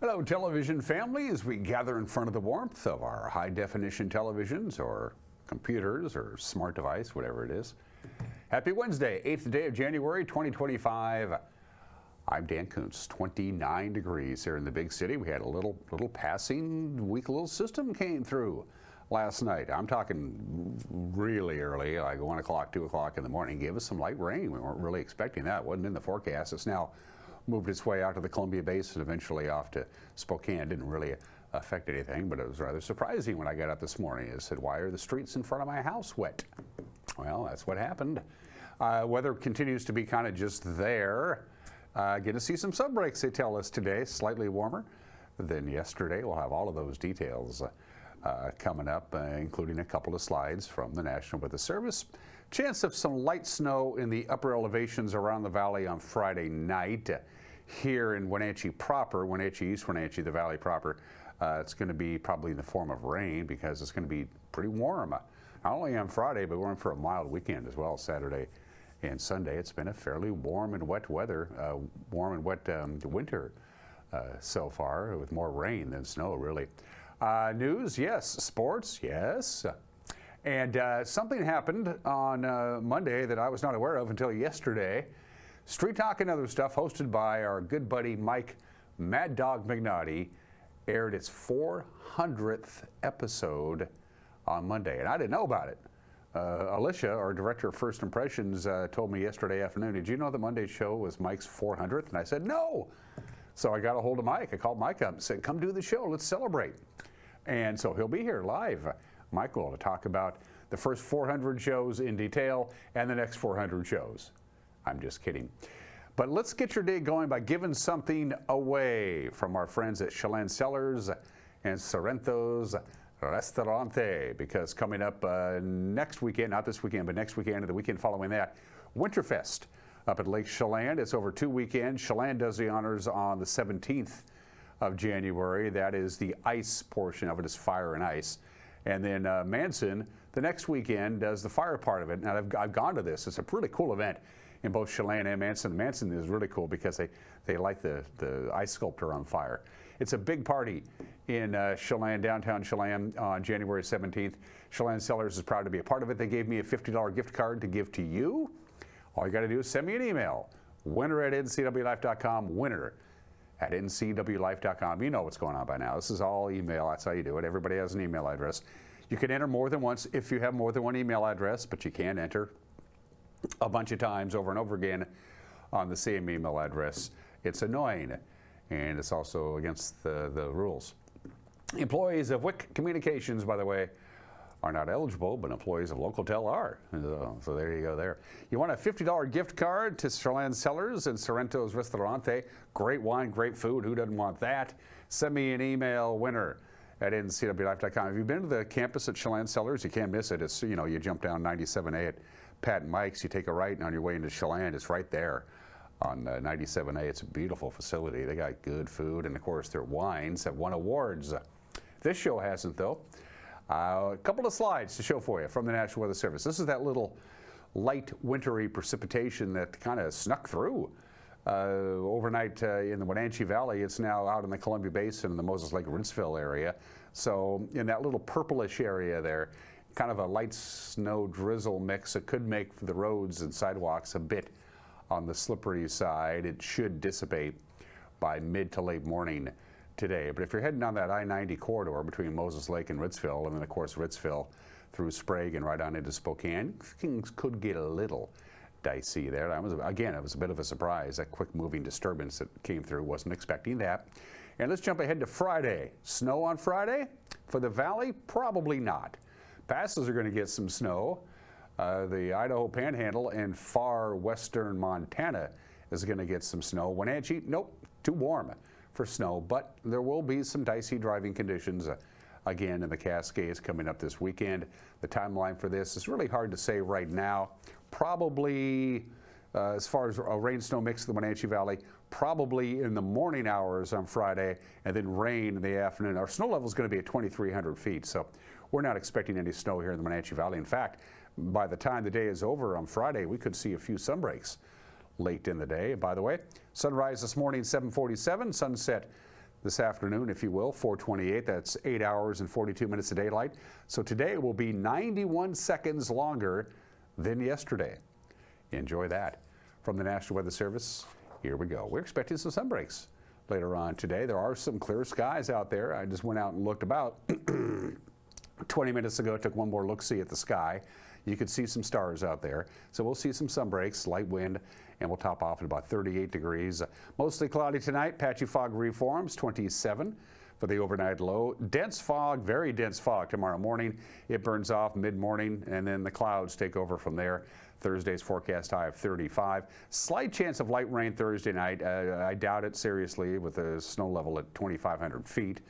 Hello, television family, as we gather in front of the warmth of our high-definition televisions or computers or smart device, whatever it is. Happy Wednesday, 8th day of January, 2025. I'm Dan Kuntz, 29 degrees here in the big city. We had a little passing weak little system came through last night. I'm talking really early, like 1 o'clock, 2 o'clock in the morning. Gave us some light rain. We weren't really expecting that. It wasn't in the forecast. It's now moved its way out to the Columbia Basin, eventually off to Spokane. Didn't really affect anything, but it was rather surprising when I got up this morning. I said, why are the streets in front of my house wet? Well, that's what happened. Weather continues to be kind of just there. Going to see some sun breaks, they tell us today, slightly warmer than yesterday. We'll have all of those details coming up, including a couple of slides from the National Weather Service. Chance of some light snow in the upper elevations around the valley on Friday night. Here in Wenatchee proper, Wenatchee, East Wenatchee, the valley proper, it's going to be probably in the form of rain because it's going to be pretty warm. Not only on Friday, but we're in for a mild weekend as well, Saturday and Sunday. It's been a fairly warm and wet weather, warm and wet winter so far, with more rain than snow, really. News, yes. Sports, yes. And something happened on Monday that I was not aware of until yesterday. Street Talk and Other Stuff, hosted by our good buddy Mike Mad Dog McNaughty, aired its 400th episode on Monday, and I didn't know about it. Alicia, our director of First Impressions, told me yesterday afternoon, did you know the Monday show was Mike's 400th? And I said, no. So I got a hold of Mike. I called Mike up and said, come do the show. Let's celebrate. And so he'll be here live, Michael, to talk about the first 400 shows in detail and the next 400 shows. I'm just kidding. But let's get your day going by giving something away from our friends at Chelan Cellars and Sorrento's Restaurante, because coming up next weekend, not this weekend, but next weekend and the weekend following that, Winterfest up at Lake Chelan. It's over 2 weekends. Chelan does the honors on the 17th of January. That is the ice portion of it, is fire and ice. And then Manson, the next weekend, does the fire part of it. Now, I've gone to this. It's a really cool event in both Chelan and Manson. Manson is really cool because they light the ice sculpture on fire. It's a big party in Chelan, downtown Chelan, on January 17th. Chelan Cellars is proud to be a part of it. They gave me a $50 gift card to give to you. All you got to do is send me an email, winner@ncwlife.com, winner@ncwlife.com. You know what's going on by now. This is all email. That's how you do it. Everybody has an email address. You can enter more than once if you have more than one email address, but you can't enter a bunch of times over and over again on the same email address. It's annoying, and it's also against the rules. Employees of WIC Communications, by the way, are not eligible, but employees of Localtel are. So there you go there. You want a $50 gift card to Chelan Cellars and Sorrento's Restaurante. Great wine, great food. Who doesn't want that? Send me an email, winner@ncwlife.com. If you've been to the campus at Chelan Cellars, you can't miss it. It's, you know, you jump down 97A at Pat and Mike's, you take a right, and on your way into Chelan, it's right there on 97A. It's a beautiful facility. They got good food, and of course their wines have won awards. This show hasn't, though. A couple of slides to show for you from the National Weather Service. This is that little light wintry precipitation that kind of snuck through overnight in the Wenatchee Valley. It's now out in the Columbia Basin in the Moses Lake Ritzville area. So in that little purplish area there, kind of a light snow drizzle mix. It could make the roads and sidewalks a bit on the slippery side. It should dissipate by mid to late morning today. But if you're heading down that I-90 corridor between Moses Lake and Ritzville, and then of course Ritzville through Sprague and right on into Spokane, things could get a little dicey there. It was a bit of a surprise, that quick moving disturbance that came through. Wasn't expecting that. And let's jump ahead to Friday. Snow on Friday? For the valley, probably not. Passes are going to get some snow. The Idaho Panhandle and far western Montana is going to get some snow. Wenatchee, nope, too warm for snow, but there will be some dicey driving conditions again in the Cascades coming up this weekend. The timeline for this is really hard to say right now. Probably, as far as a rain-snow mix in the Wenatchee Valley, probably in the morning hours on Friday, and then rain in the afternoon. Our snow level is going to be at 2,300 feet, so we're not expecting any snow here in the Wenatchee Valley. In fact, by the time the day is over on Friday, we could see a few sunbreaks late in the day. By the way, sunrise this morning 7:47, sunset this afternoon, if you will, 428. That's 8 hours and 42 minutes of daylight. So today will be 91 seconds longer than yesterday. Enjoy that. From the National Weather Service, here we go. We're expecting some sun breaks later on today. There are some clear skies out there. I just went out and looked about 20 minutes ago, took one more look-see at the sky. You could see some stars out there. So we'll see some sun breaks, light wind, and we'll top off at about 38 degrees. Mostly cloudy tonight. Patchy fog reforms, 27 for the overnight low. Dense fog, very dense fog tomorrow morning. It burns off mid-morning, and then the clouds take over from there. Thursday's forecast high of 35. Slight chance of light rain Thursday night. I doubt it seriously with the snow level at 2,500 feet.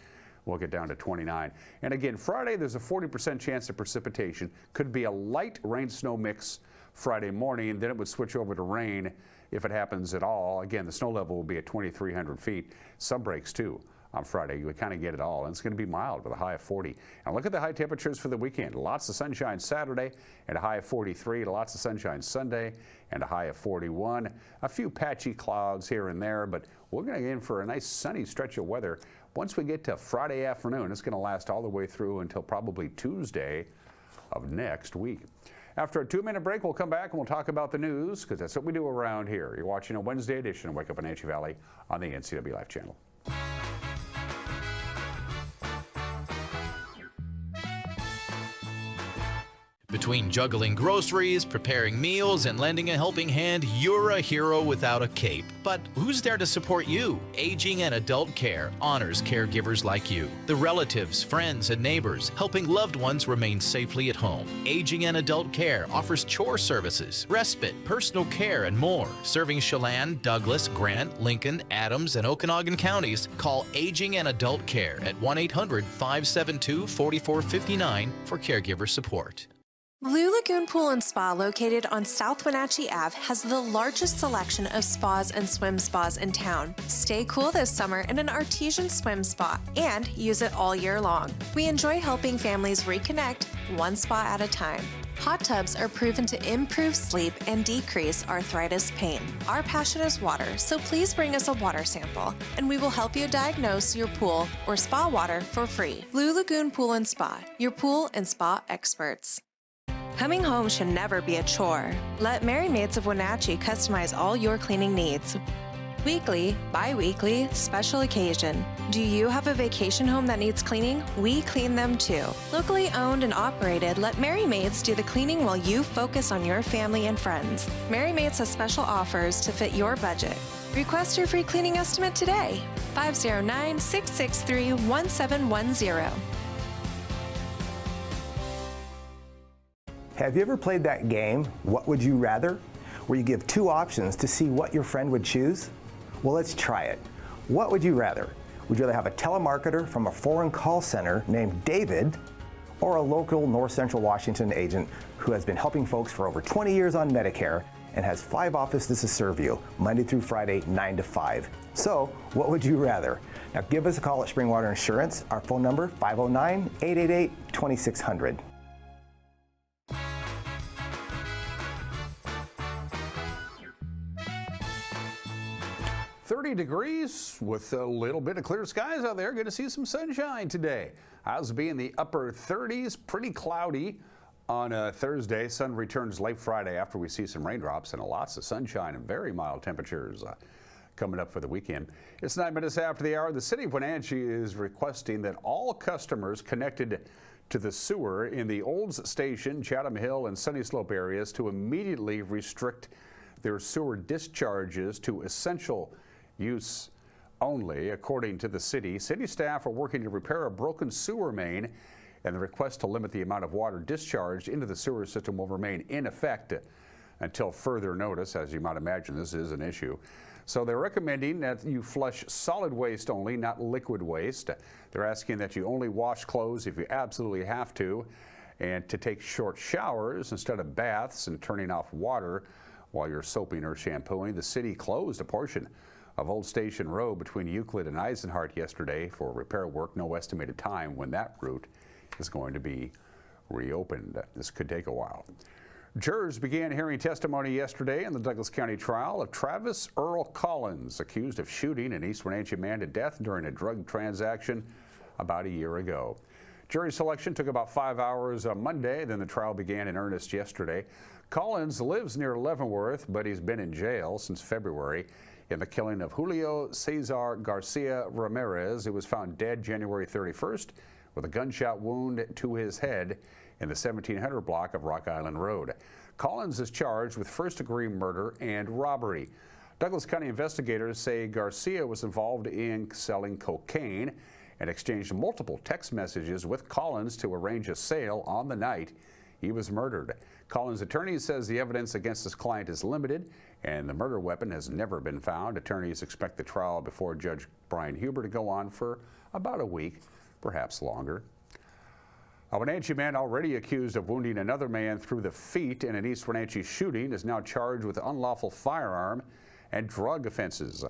We'll get down to 29. And again, Friday, there's a 40% chance of precipitation. Could be a light rain-snow mix Friday morning. Then it would switch over to rain if it happens at all. Again, the snow level will be at 2,300 feet. Sun breaks, too, on Friday. You would kind of get it all. And it's going to be mild with a high of 40. And look at the high temperatures for the weekend. Lots of sunshine Saturday and a high of 43. Lots of sunshine Sunday and a high of 41. A few patchy clouds here and there, but we're going to get in for a nice sunny stretch of weather. Once we get to Friday afternoon, it's going to last all the way through until probably Tuesday of next week. After a 2-minute break, we'll come back and we'll talk about the news, because that's what we do around here. You're watching a Wednesday edition of Wake Up Wenatchee Valley on the NCWLIFE channel. Between juggling groceries, preparing meals, and lending a helping hand, you're a hero without a cape. But who's there to support you? Aging and Adult Care honors caregivers like you, the relatives, friends, and neighbors, helping loved ones remain safely at home. Aging and Adult Care offers chore services, respite, personal care, and more. Serving Chelan, Douglas, Grant, Lincoln, Adams, and Okanagan counties, call Aging and Adult Care at 1-800-572-4459 for caregiver support. Blue Lagoon Pool and Spa, located on South Wenatchee Ave, has the largest selection of spas and swim spas in town. Stay cool this summer in an artesian swim spa and use it all year long. We enjoy helping families reconnect one spa at a time. Hot tubs are proven to improve sleep and decrease arthritis pain. Our passion is water, so please bring us a water sample, and we will help you diagnose your pool or spa water for free. Blue Lagoon Pool and Spa, your pool and spa experts. Coming home should never be a chore. Let Merry Maids of Wenatchee customize all your cleaning needs. Weekly, bi-weekly, special occasion. Do you have a vacation home that needs cleaning? We clean them too. Locally owned and operated, let Merry Maids do the cleaning while you focus on your family and friends. Merry Maids has special offers to fit your budget. Request your free cleaning estimate today. 509-663-1710. Have you ever played that game, What Would You Rather, where you give two options to see what your friend would choose? Well, let's try it. What would you rather? Would you rather have a telemarketer from a foreign call center named David, or a local North Central Washington agent who has been helping folks for over 20 years on Medicare and has 5 offices to serve you, Monday through Friday, 9 to 5. So, what would you rather? Now give us a call at Springwater Insurance. Our phone number, 509-888-2600. 30 degrees with a little bit of clear skies out there. Going to see some sunshine today. How's it be in the upper 30s? Pretty cloudy on Thursday. Sun returns late Friday after we see some raindrops, and lots of sunshine and very mild temperatures coming up for the weekend. It's 9 minutes after the hour. The city of Wenatchee is requesting that all customers connected to the sewer in the Olds Station, Chatham Hill, and Sunny Slope areas to immediately restrict their sewer discharges to essential use only. According to the city staff are working to repair a broken sewer main, and the request to limit the amount of water discharged into the sewer system will remain in effect until further notice. As you might imagine, this is an issue. So they're recommending that you flush solid waste only, not liquid waste. They're asking that you only wash clothes if you absolutely have to, and to take short showers instead of baths and turning off water while you're soaping or shampooing. The city closed a portion of Old Station Road between Euclid and Eisenhart yesterday for repair work. No estimated time when that route is going to be reopened. This could take a while. Jurors began hearing testimony yesterday in the Douglas County trial of Travis Earl Collins, accused of shooting an East Wenatchee man to death during a drug transaction about a year ago. Jury selection took about 5 hours on Monday, then the trial began in earnest yesterday. Collins lives near Leavenworth, but he's been in jail since February in the killing of Julio Cesar Garcia Ramirez, who was found dead January 31st with a gunshot wound to his head in the 1700 block of Rock Island Road. Collins is charged with first-degree murder and robbery. Douglas County investigators say Garcia was involved in selling cocaine and exchanged multiple text messages with Collins to arrange a sale on the night he was murdered. Collins' attorney says the evidence against his client is limited and the murder weapon has never been found. Attorneys expect the trial before Judge Brian Huber to go on for about a week, perhaps longer. A Wenatchee man already accused of wounding another man through the feet in an East Wenatchee shooting is now charged with unlawful firearm and drug offenses.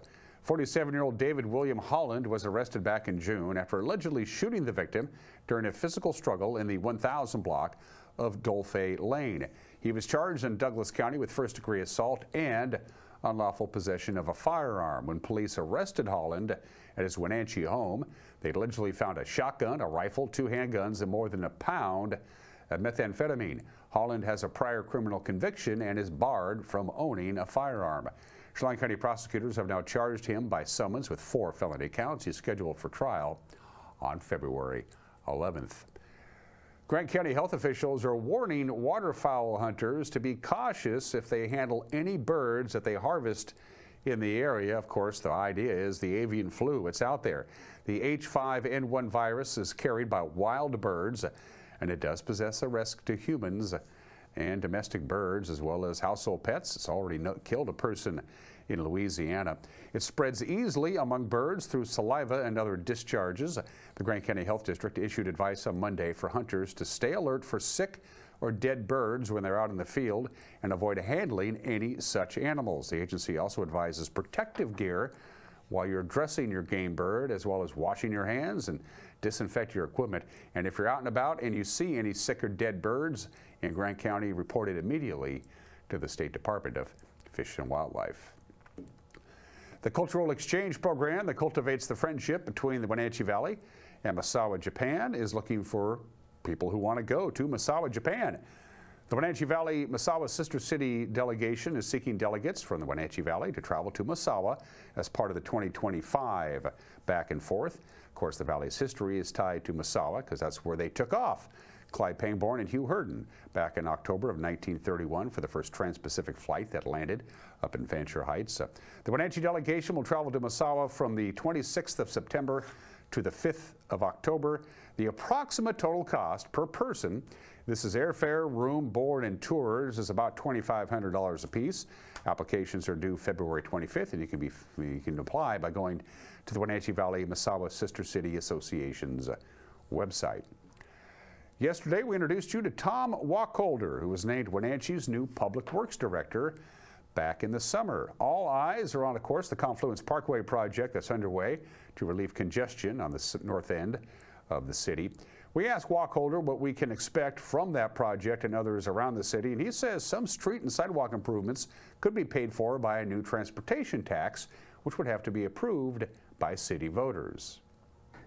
47-year-old David William Holland was arrested back in June after allegedly shooting the victim during a physical struggle in the 1000 block of Dolphay Lane. He was charged in Douglas County with first-degree assault and unlawful possession of a firearm. When police arrested Holland at his Wenatchee home, they allegedly found a shotgun, a rifle, 2 handguns, and more than a pound of methamphetamine. Holland has a prior criminal conviction and is barred from owning a firearm. Chelan County prosecutors have now charged him by summons with 4 felony counts. He's scheduled for trial on February 11th. Grant County health officials are warning waterfowl hunters to be cautious if they handle any birds that they harvest in the area. Of course, the idea is the avian flu. It's out there. The H5N1 virus is carried by wild birds, and it does possess a risk to humans and domestic birds as well as household pets. It's already killed a person in Louisiana. It spreads easily among birds through saliva and other discharges. The Grant County Health District issued advice on Monday for hunters to stay alert for sick or dead birds when they're out in the field and avoid handling any such animals. The agency also advises protective gear while you're dressing your game bird, as well as washing your hands and disinfect your equipment. And if you're out and about and you see any sick or dead birds in Grant County, report it immediately to the State Department of Fish and Wildlife. The Cultural Exchange Program that cultivates the friendship between the Wenatchee Valley and Misawa, Japan is looking for people who want to go to Misawa, Japan. The Wenatchee Valley Misawa Sister City delegation is seeking delegates from the Wenatchee Valley to travel to Misawa as part of the 2025 back and forth. Of course, the valley's history is tied to Misawa because that's where they took off Clyde Pangborn and Hugh Herndon back in October of 1931 for the first trans-Pacific flight that landed up in Fancher Heights. The Wenatchee delegation will travel to Misawa from the 26th of September to the 5th of October. The approximate total cost per person, this is airfare, room, board, and tours, is about $2,500 a piece. Applications are due February 25th, and you can apply by going to the Wenatchee Valley Misawa Sister City Association's website. Yesterday, we introduced you to Tom Wacholder, who was named Wenatchee's new Public Works Director back in the summer. All eyes are on, of course, the Confluence Parkway project that's underway to relieve congestion on the north end of the city. We asked Wacholder what we can expect from that project and others around the city, and he says some street and sidewalk improvements could be paid for by a new transportation tax, which would have to be approved by city voters.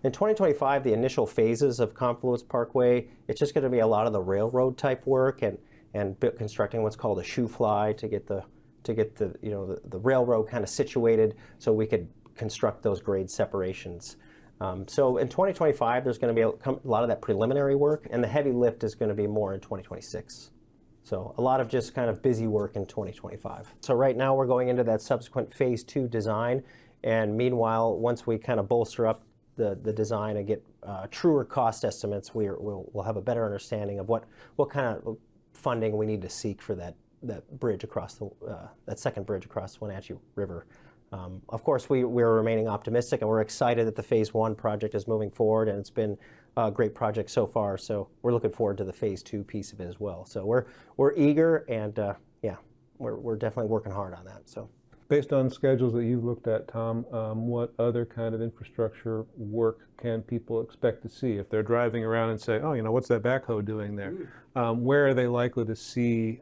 In 2025, the initial phases of Confluence Parkway, it's just going to be a lot of the railroad type work and constructing what's called a shoe fly to get the railroad kind of situated so we could construct those grade separations. So in 2025, there's going to be a lot of that preliminary work, and the heavy lift is going to be more in 2026. So a lot of just kind of busy work in 2025. So right now we're going into that subsequent phase 2 design, and meanwhile, once we kind of bolster up the design and get truer cost estimates, we'll have a better understanding of what kind of funding we need to seek for that bridge across that second bridge across the Wenatchee River. Of course, we're remaining optimistic, and we're excited that the phase 1 project is moving forward, and it's been a great project so far. So we're looking forward to the phase 2 piece of it as well. So we're eager, and we're definitely working hard on that. So. Based on schedules that you've looked at, Tom, what other kind of infrastructure work can people expect to see? If they're driving around and say, oh, you know, what's that backhoe doing there? Where are they likely to see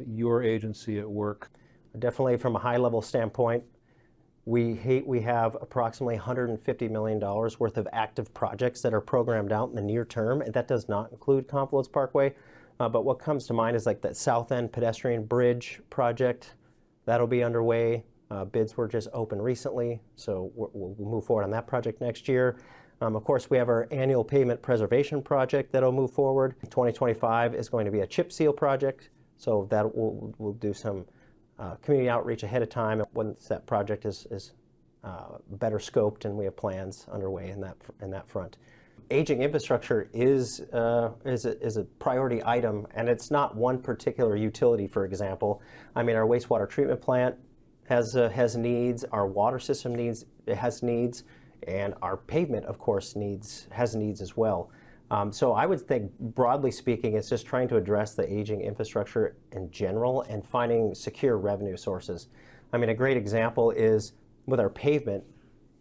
your agency at work? Definitely from a high-level standpoint, we have approximately $150 million worth of active projects that are programmed out in the near term, and that does not include Confluence Parkway. But what comes to mind is like that South End pedestrian bridge project. That'll be underway. Bids were just opened recently, so we'll move forward on that project next year. Of course, we have our annual pavement preservation project that'll move forward. 2025 is going to be a chip seal project, so that we'll do some community outreach ahead of time once that project is better scoped and we have plans underway in that front. Aging infrastructure is a priority item, and it's not one particular utility. For example, I mean, our wastewater treatment plant has needs, our water system has needs, and our pavement, of course, has needs as well. So I would think, broadly speaking, it's just trying to address the aging infrastructure in general and finding secure revenue sources. I mean, a great example is with our pavement,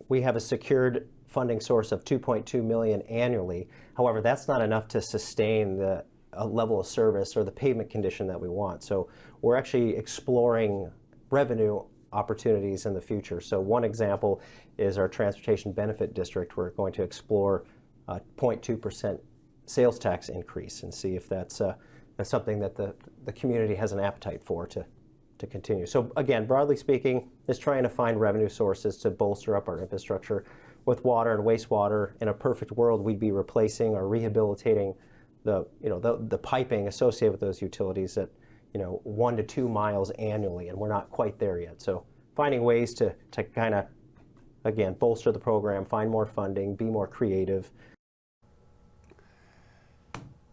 we have a secured funding source of $2.2 million annually. However, that's not enough to sustain the level of service or the pavement condition that we want. So we're actually exploring revenue opportunities in the future. So one example is our transportation benefit district. We're going to explore a 0.2% sales tax increase and see if that's something that the community has an appetite for to continue. So again, broadly speaking, it's trying to find revenue sources to bolster up our infrastructure. With water and wastewater, in a perfect world, we'd be replacing or rehabilitating the piping associated with those utilities at 1 to 2 miles annually, and we're not quite there yet. So finding ways to kind of, again, bolster the program, find more funding, be more creative.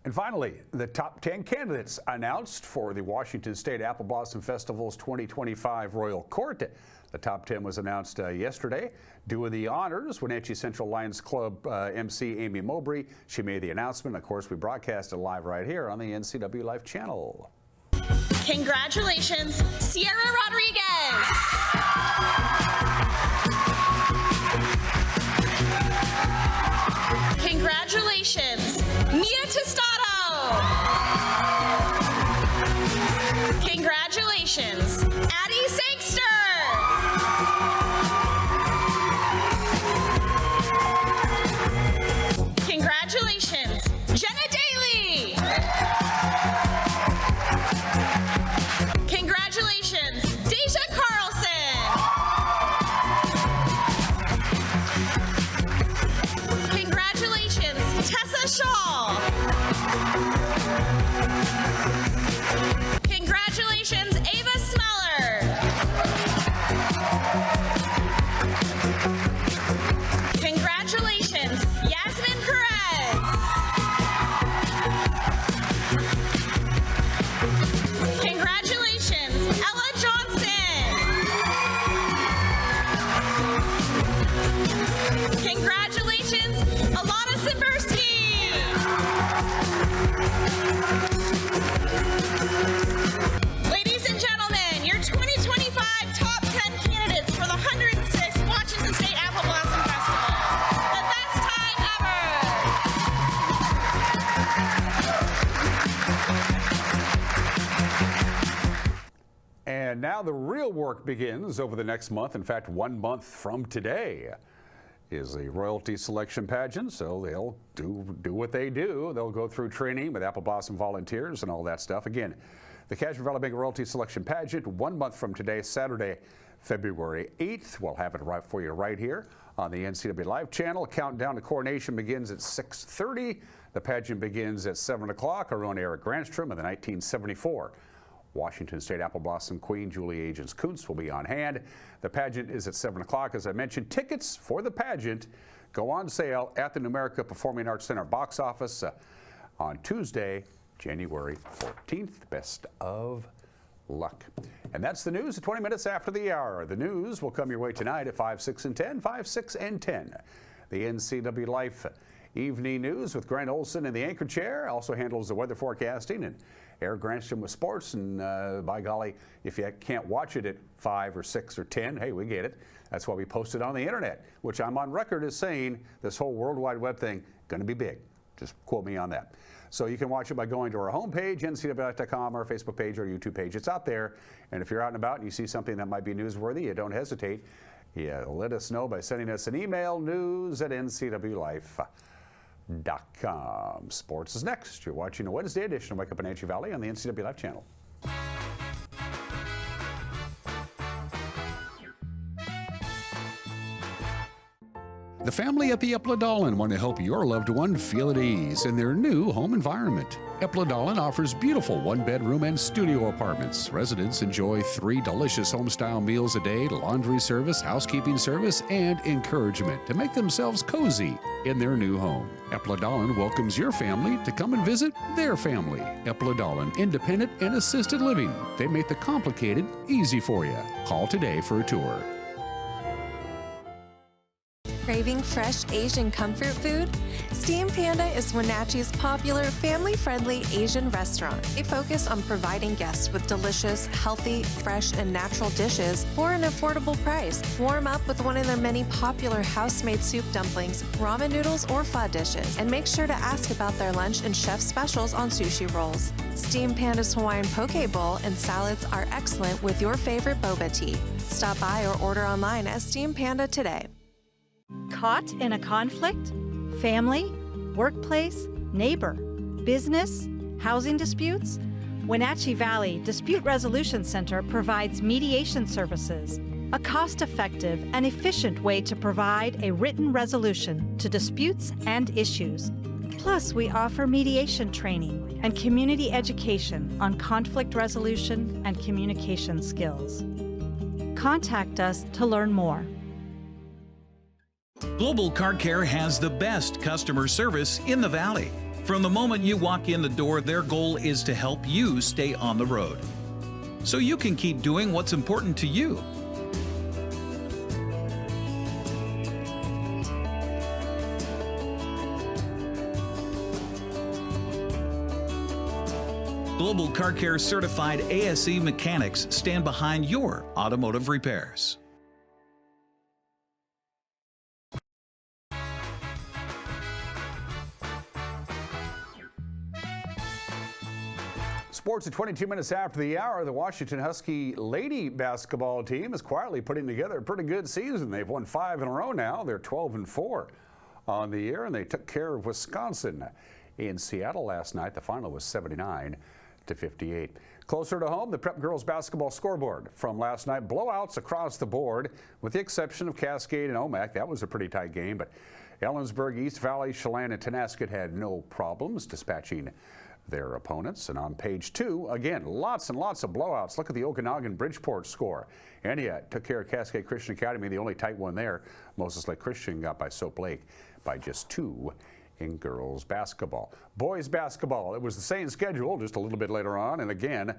And finally, the top 10 candidates announced for the Washington State Apple Blossom Festival's 2025 Royal Court. The top 10 was announced yesterday. Doing the honors, Wenatchee Central Lions Club MC Amy Mowbray. She made the announcement. Of course, we broadcast it live right here on the NCWLIFE channel. Congratulations, Sierra Rodriguez. Congratulations, Mia Tostado. Congratulations, Addie Sangster. Congratulations, Jenna Daly. Congratulations, Deja Carlson. Congratulations, Tessa Shaw. Congratulations, Ava Smeller. Congratulations, Yasmin Perez. Congratulations, Ella Johnson. Congratulations, Alana Simberski. Ladies and gentlemen, your 2025 top 10 candidates for the 106th Washington State Apple Blossom Festival. The best time ever. And now the real work begins over the next month. In fact, 1 month from today is the royalty selection pageant, so they'll do what they do. They'll go through training with Apple Blossom volunteers and all that stuff. Again, the Cashmere Valley Bank Royalty Selection Pageant, 1 month from today, Saturday, February 8th. We'll have it right for you right here on the NCWLIFE channel. Countdown to coronation begins at 6:30. The pageant begins at 7 o'clock. Our own Eric Granstrom of the 1974 Washington State Apple Blossom Queen, Julie Agins-Kuntz, will be on hand. The pageant is at 7 o'clock. As I mentioned, tickets for the pageant go on sale at the Numerica Performing Arts Center box office on Tuesday, January 14th. Best of luck. And that's the news at 20 minutes after the hour. The news will come your way tonight at 5, 6, and 10, 5, 6, and 10. The NCWLIFE Evening News with Grant Olson in the anchor chair, also handles the weather forecasting, and air Grandstream with sports, and by golly, if you can't watch it at 5 or 6 or 10, hey, we get it. That's why we post it on the internet, which I'm on record as saying this whole World Wide Web thing going to be big. Just quote me on that. So you can watch it by going to our homepage, ncwlife.com, our Facebook page, our YouTube page. It's out there. And if you're out and about and you see something that might be newsworthy, you don't hesitate. Yeah, let us know by sending us an email, news@ncwlife.com. Sports is next. You're watching a Wednesday edition of Wake Up Wenatchee Valley on the NCW Life channel. The family at the Epladolin want to help your loved one feel at ease in their new home environment. Epladolin offers beautiful one-bedroom and studio apartments. Residents enjoy 3 delicious home-style meals a day, laundry service, housekeeping service, and encouragement to make themselves cozy in their new home. Epladolin welcomes your family to come and visit their family. Epladolin, independent and assisted living. They make the complicated easy for you. Call today for a tour. Craving fresh Asian comfort food? Steam Panda is Wenatchee's popular family-friendly Asian restaurant. They focus on providing guests with delicious, healthy, fresh, and natural dishes for an affordable price. Warm up with one of their many popular house-made soup dumplings, ramen noodles, or pho dishes. And make sure to ask about their lunch and chef specials on sushi rolls. Steam Panda's Hawaiian poke bowl and salads are excellent with your favorite boba tea. Stop by or order online at Steam Panda today. Caught in a conflict? Family, workplace, neighbor, business, housing disputes? Wenatchee Valley Dispute Resolution Center provides mediation services, a cost-effective and efficient way to provide a written resolution to disputes and issues. Plus, we offer mediation training and community education on conflict resolution and communication skills. Contact us to learn more. Global Car Care has the best customer service in the Valley. From the moment you walk in the door, their goal is to help you stay on the road, so you can keep doing what's important to you. Global Car Care certified ASE mechanics stand behind your automotive repairs. Sports at 22 minutes after the hour. The Washington Husky lady basketball team is quietly putting together a pretty good season. They've won 5 in a row now. They're 12-4 on the year, and they took care of Wisconsin in Seattle last night. The final was 79-58. Closer to home, the Prep girls basketball scoreboard from last night. Blowouts across the board, with the exception of Cascade and Omak. That was a pretty tight game, but Ellensburg, East Valley, Chelan, and Tenasket had no problems dispatching their opponents. And on page 2, again, lots and lots of blowouts. Look at the Okanagan-Bridgeport score. Antioch took care of Cascade Christian Academy, the only tight one there. Moses Lake Christian got by Soap Lake by just 2 in girls basketball. Boys basketball, it was the same schedule, just a little bit later on. And again,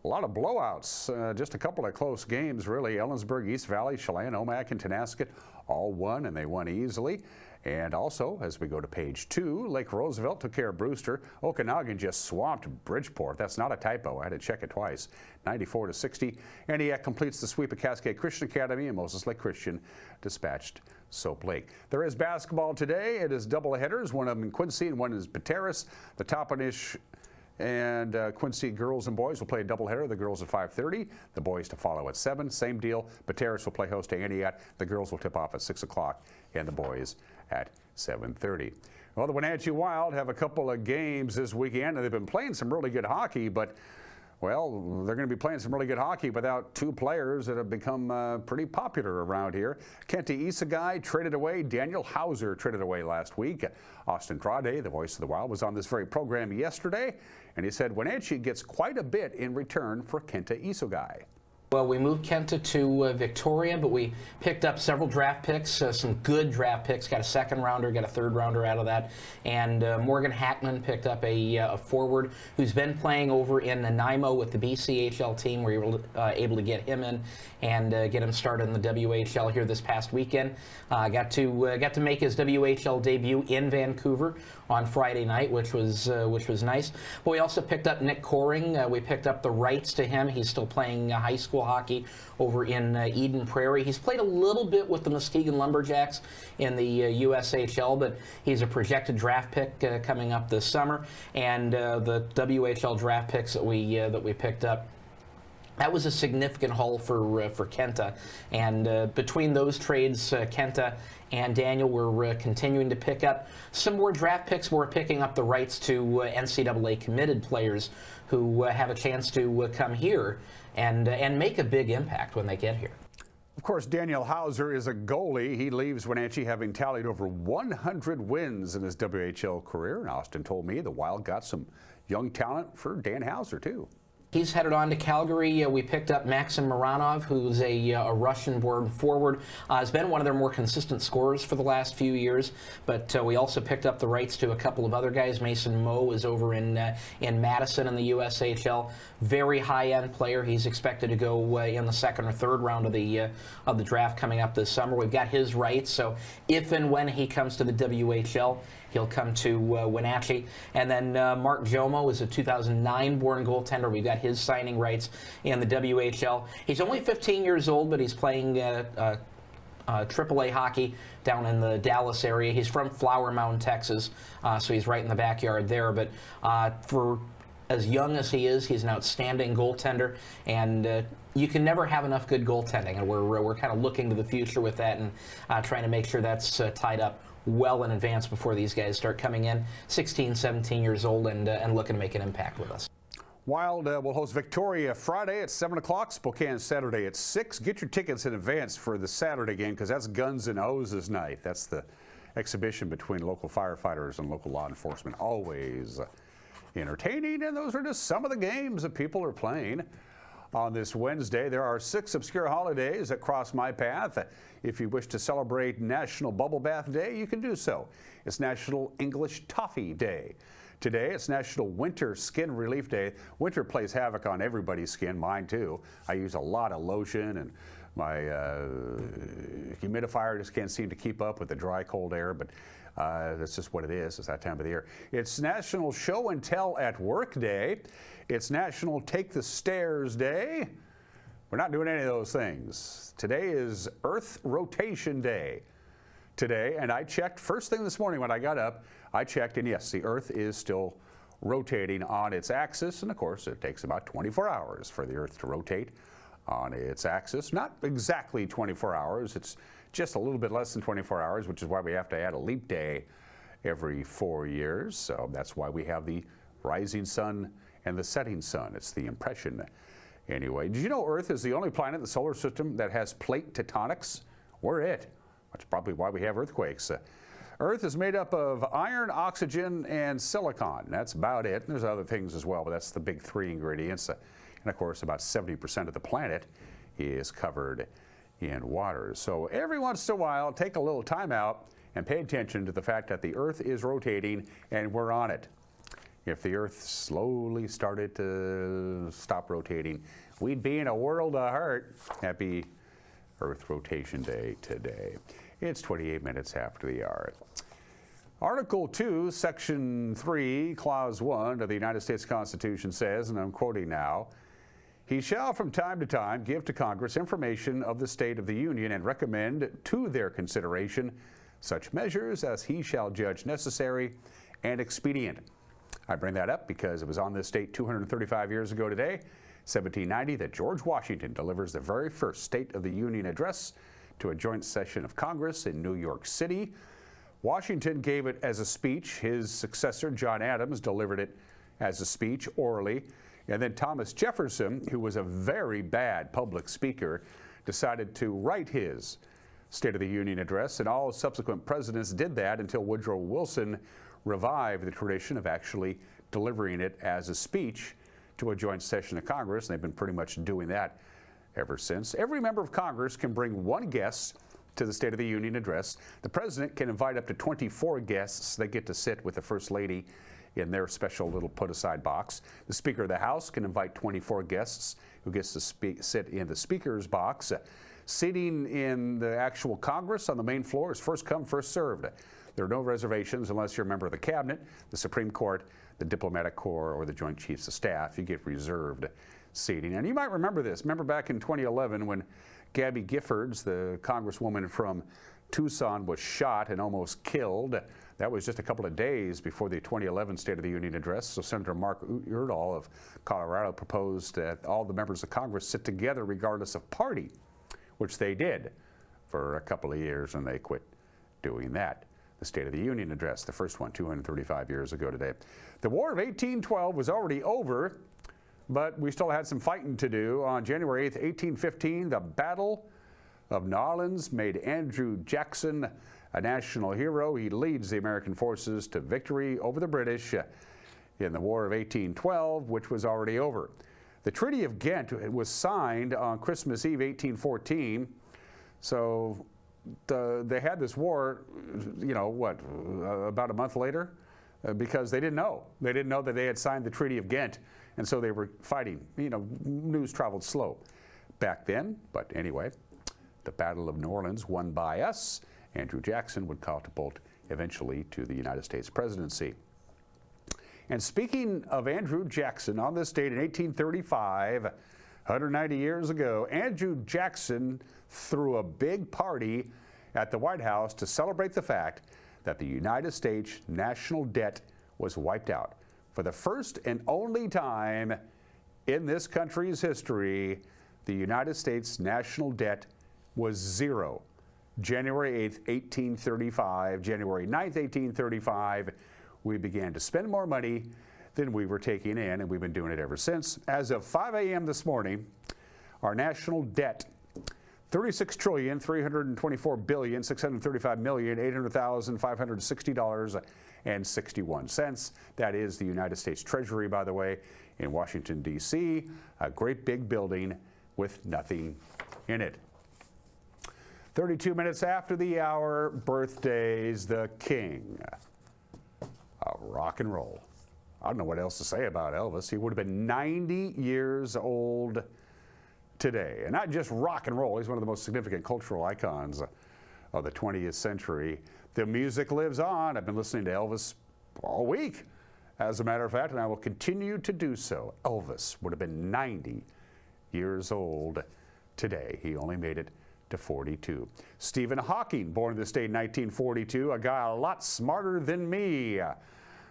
a lot of blowouts, just a couple of close games, really. Ellensburg, East Valley, Chelan, Omak, and Tenasket all won, and they won easily. And also, as we go to page 2, Lake Roosevelt took care of Brewster. Okanagan just swamped Bridgeport. That's not a typo. I had to check it twice. 94-60. Antioch completes the sweep of Cascade Christian Academy, and Moses Lake Christian dispatched Soap Lake. There is basketball today. It is double headers. One of them in Quincy and one is Pateros. The Toppenish and Quincy girls and boys will play a doubleheader. The girls at 5:30, the boys to follow at 7. Same deal. Pateros will play host to Antioch. The girls will tip off at 6 o'clock, and the boys at 7:30. Well, the Wenatchee Wild have a couple of games this weekend, and they've been playing some really good hockey, but well, they're going to be playing some really good hockey without 2 players that have become pretty popular around here. Kenta Isagai traded away. Daniel Hauser traded away last week. Austin Trade, the voice of the Wild, was on this very program yesterday, and he said Wenatchee gets quite a bit in return for Kenta Isagai. Well, we moved Kenta to Victoria, but we picked up several draft picks, some good draft picks, got a second rounder, got a third rounder out of that, and Morgan Hackman picked up a forward who's been playing over in Nanaimo with the BCHL team. We were able to get him in and get him started in the WHL here this past weekend. Got to make his WHL debut in Vancouver on Friday night, which was nice. But we also picked up Nick Coring. We picked up the rights to him. He's still playing high school hockey over in Eden Prairie. He's played a little bit with the Muskegon Lumberjacks in the USHL, but he's a projected draft pick coming up this summer. And the WHL draft picks that we picked up, that was a significant haul for Kenta. And between those trades, Kenta and Daniel were continuing to pick up some more draft picks. We're picking up the rights to NCAA committed players who have a chance to come here and make a big impact when they get here. Of course, Daniel Hauser is a goalie. He leaves Wenatchee having tallied over 100 wins in his WHL career. And Austin told me the Wild got some young talent for Dan Hauser, too. He's headed on to Calgary. We picked up Maxim Miranov, who's a Russian-born forward. Has been one of their more consistent scorers for the last few years. But we also picked up the rights to a couple of other guys. Mason Moe is over in Madison in the USHL. Very high-end player. He's expected to go in the second or third round of the draft coming up this summer. We've got his rights. So if and when he comes to the WHL, he'll come to Wenatchee. And then Mark Jomo is a 2009-born goaltender. We've got his signing rights in the WHL. He's only 15 years old, but he's playing AAA hockey down in the Dallas area. He's from Flower Mound, Texas, so he's right in the backyard there. But for as young as he is, he's an outstanding goaltender, and you can never have enough good goaltending. And we're kind of looking to the future with that and trying to make sure that's tied up well in advance before these guys start coming in, 16, 17 years old, and looking to make an impact with us. Wild will host Victoria Friday at 7 o'clock, Spokane Saturday at 6. Get your tickets in advance for the Saturday game because that's Guns and Hoses night. That's the exhibition between local firefighters and local law enforcement. Always entertaining, and those are just some of the games that people are playing. On this Wednesday, there are 6 obscure holidays that cross my path. If you wish to celebrate National Bubble Bath Day, you can do so. It's National English Toffee Day. Today, it's National Winter Skin Relief Day. Winter plays havoc on everybody's skin, mine too. I use a lot of lotion, and my humidifier just can't seem to keep up with the dry, cold air, but that's just what it is. It's that time of the year. It's National Show and Tell at Work Day. It's National Take the Stairs Day. We're not doing any of those things. Today is Earth Rotation Day. Today, and I checked first thing this morning when I got up, I checked, and yes, the Earth is still rotating on its axis, and of course it takes about 24 hours for the Earth to rotate on its axis. Not exactly 24 hours, it's just a little bit less than 24 hours, which is why we have to add a leap day every 4 years. So that's why we have the rising sun and the setting sun. It's the impression. Anyway, did you know Earth is the only planet in the solar system that has plate tectonics? We're it. That's probably why we have earthquakes. Earth is made up of iron, oxygen, and silicon. That's about it. And there's other things as well, but that's the big 3 ingredients. And of course, about 70% of the planet is covered in water. So every once in a while, take a little time out and pay attention to the fact that the Earth is rotating and we're on it. If the Earth slowly started to stop rotating, we'd be in a world of hurt. Happy Earth Rotation Day today. It's 28 minutes after the hour. Article 2, Section 3, Clause 1 of the United States Constitution says, and I'm quoting now, "He shall from time to time give to Congress information of the state of the Union and recommend to their consideration such measures as he shall judge necessary and expedient." I bring that up because it was on this date 235 years ago today, 1790, that George Washington delivers the very first State of the Union address to a joint session of Congress in New York City. Washington gave it as a speech. His successor, John Adams, delivered it as a speech orally. And then Thomas Jefferson, who was a very bad public speaker, decided to write his State of the Union address. And all subsequent presidents did that until Woodrow Wilson revived the tradition of actually delivering it as a speech to a joint session of Congress. And they've been pretty much doing that ever since. Every member of Congress can bring one guest to the State of the Union address. The president can invite up to 24 guests. They get to sit with the First Lady in their special little put-aside box. The Speaker of the House can invite 24 guests who gets to sit in the Speaker's box. Seating in the actual Congress on the main floor is first come, first served. There are no reservations unless you're a member of the Cabinet, the Supreme Court, the Diplomatic Corps, or the Joint Chiefs of Staff. You get reserved seating. And you might remember this. Remember back in 2011 when Gabby Giffords, the congresswoman from Tucson, was shot and almost killed. That was just a couple of days before the 2011 State of the Union address. So Senator Mark Udall of Colorado proposed that all the members of Congress sit together regardless of party, which they did for a couple of years, and they quit doing that. The State of the Union address, the first one 235 years ago today. The War of 1812 was already over, but we still had some fighting to do. On January 8th, 1815, the Battle of New Orleans made Andrew Jackson a national hero. He leads the American forces to victory over the British in the War of 1812, which was already over. The Treaty of Ghent was signed on Christmas Eve, 1814. So they had this war, you know, what, about a month later? Because they didn't know. They didn't know that they had signed the Treaty of Ghent, and so they were fighting. You know, news traveled slow back then, but anyway, the Battle of New Orleans won by us. Andrew Jackson would catapult eventually to the United States presidency. And speaking of Andrew Jackson, on this date in 1835, 190 years ago, Andrew Jackson threw a big party at the White House to celebrate the fact that the United States national debt was wiped out. For the first and only time in this country's history, the United States national debt was zero. January 8th, 1835, January 9th, 1835, we began to spend more money than we were taking in, and we've been doing it ever since. As of 5 a.m. this morning, our national debt, $36,324,635,800,560.61. That is the United States Treasury, by the way, in Washington, D.C., a great big building with nothing in it. 32 minutes after the hour, birthdays, the king of rock and roll. I don't know what else to say about Elvis. He would have been 90 years old today. And not just rock and roll, he's one of the most significant cultural icons of the 20th century. The music lives on. I've been listening to Elvis all week, as a matter of fact, and I will continue to do so. Elvis would have been 90 years old today. He only made it to 42. Stephen Hawking, born in the state in 1942, a guy a lot smarter than me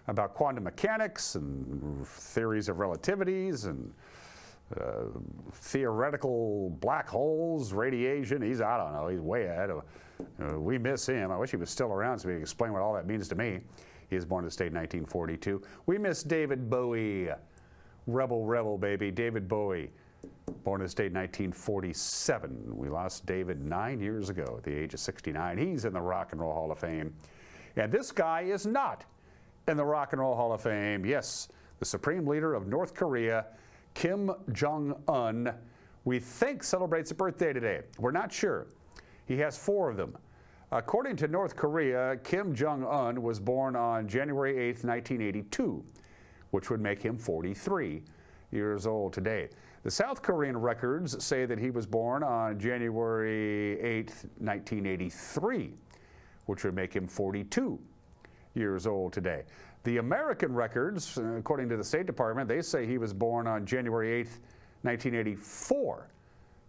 about quantum mechanics and theories of relativities and theoretical black holes, radiation. He's, I don't know, he's way ahead of, we miss him. I wish he was still around so he could explain what all that means to me. He was born in the state in 1942. We miss David Bowie, rebel baby, David Bowie. Born in the state in 1947. We lost David 9 years ago at the age of 69. He's in the Rock and Roll Hall of Fame. And this guy is not in the Rock and Roll Hall of Fame. Yes, the supreme leader of North Korea, Kim Jong-un, we think celebrates a birthday today. We're not sure. He has 4 of them. According to North Korea, Kim Jong-un was born on January 8th, 1982, which would make him 43 years old today. The South Korean records say that he was born on January 8th, 1983, which would make him 42 years old today. The American records, according to the State Department, they say he was born on January 8th, 1984,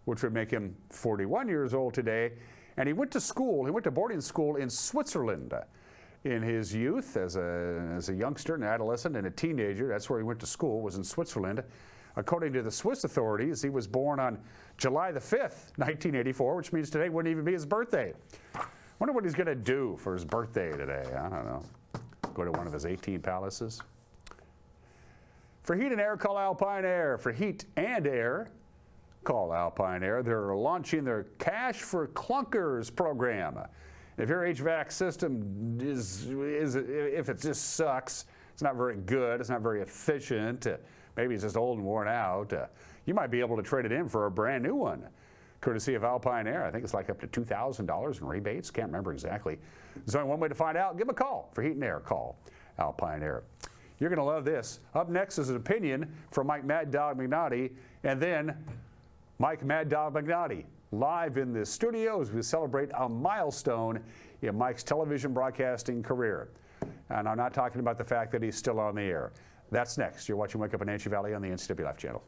which would make him 41 years old today. And he went to school, he went to boarding school in Switzerland in his youth as a youngster, an adolescent, and a teenager. That's where he went to school, was in Switzerland. According to the Swiss authorities, he was born on July the 5th, 1984, which means today wouldn't even be his birthday. Wonder what he's going to do for his birthday today. I don't know. Go to one of his 18 palaces. For heat and air, call Alpine Air. For heat and air, call Alpine Air. They're launching their Cash for Clunkers program. If your HVAC system if it just sucks, it's not very good, it's not very efficient, maybe it's just old and worn out, you might be able to trade it in for a brand new one, courtesy of Alpine Air. I think it's like up to $2,000 in rebates. Can't remember exactly. There's only one way to find out. Give them a call for heat and air. Call Alpine Air. You're going to love this. Up next is an opinion from Mike Mad Dog Magnotti, and then Mike Mad Dog Magnotti live in the studio as we celebrate a milestone in Mike's television broadcasting career. And I'm not talking about the fact that he's still on the air. That's next. You're watching Wake Up in Wenatchee Valley on the NCWLIFE channel.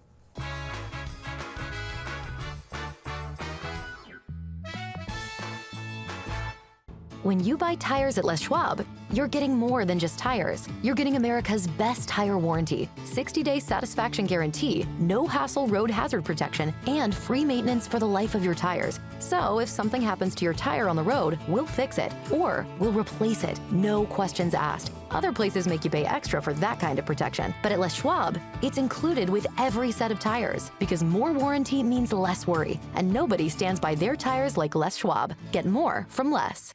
When you buy tires at Les Schwab, you're getting more than just tires. You're getting America's best tire warranty, 60-day satisfaction guarantee, no hassle road hazard protection, and free maintenance for the life of your tires. So if something happens to your tire on the road, we'll fix it, or we'll replace it, no questions asked. Other places make you pay extra for that kind of protection, but at Les Schwab, it's included with every set of tires, because more warranty means less worry, and nobody stands by their tires like Les Schwab. Get more from Les.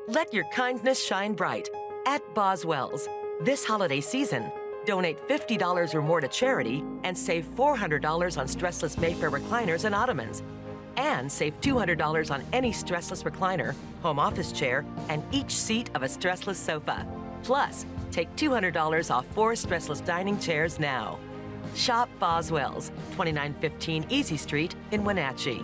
Let your kindness shine bright at Boswell's. This holiday season, donate $50 or more to charity and save $400 on stressless Mayfair recliners and ottomans. And save $200 on any stressless recliner, home office chair, and each seat of a stressless sofa. Plus, take $200 off 4 stressless dining chairs now. Shop Boswell's, 2915 Easy Street in Wenatchee.